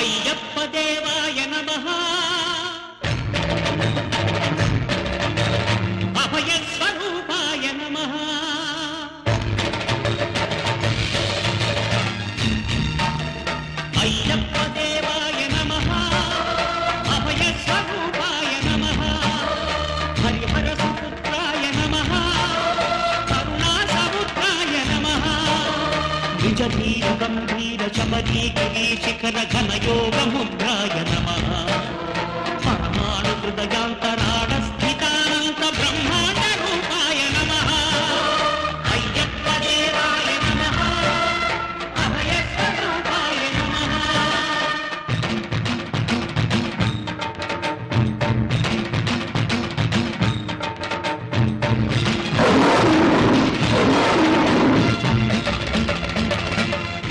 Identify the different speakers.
Speaker 1: అయ్యప్ప దేవాయ నమః అభయ స్వరూపాయ నమః అయ్యప్ప దేవాయ నమః అభయ స్వరూపాయ నమః హరిహర సుపుత్రాయ నమః కరుణా సముద్రాయ నమః విజధీర గంభీర శబరీ గిరి శిఖర ఘన యోగ ముద్రాయ నమః పరమాణు హృదయాంతరాళ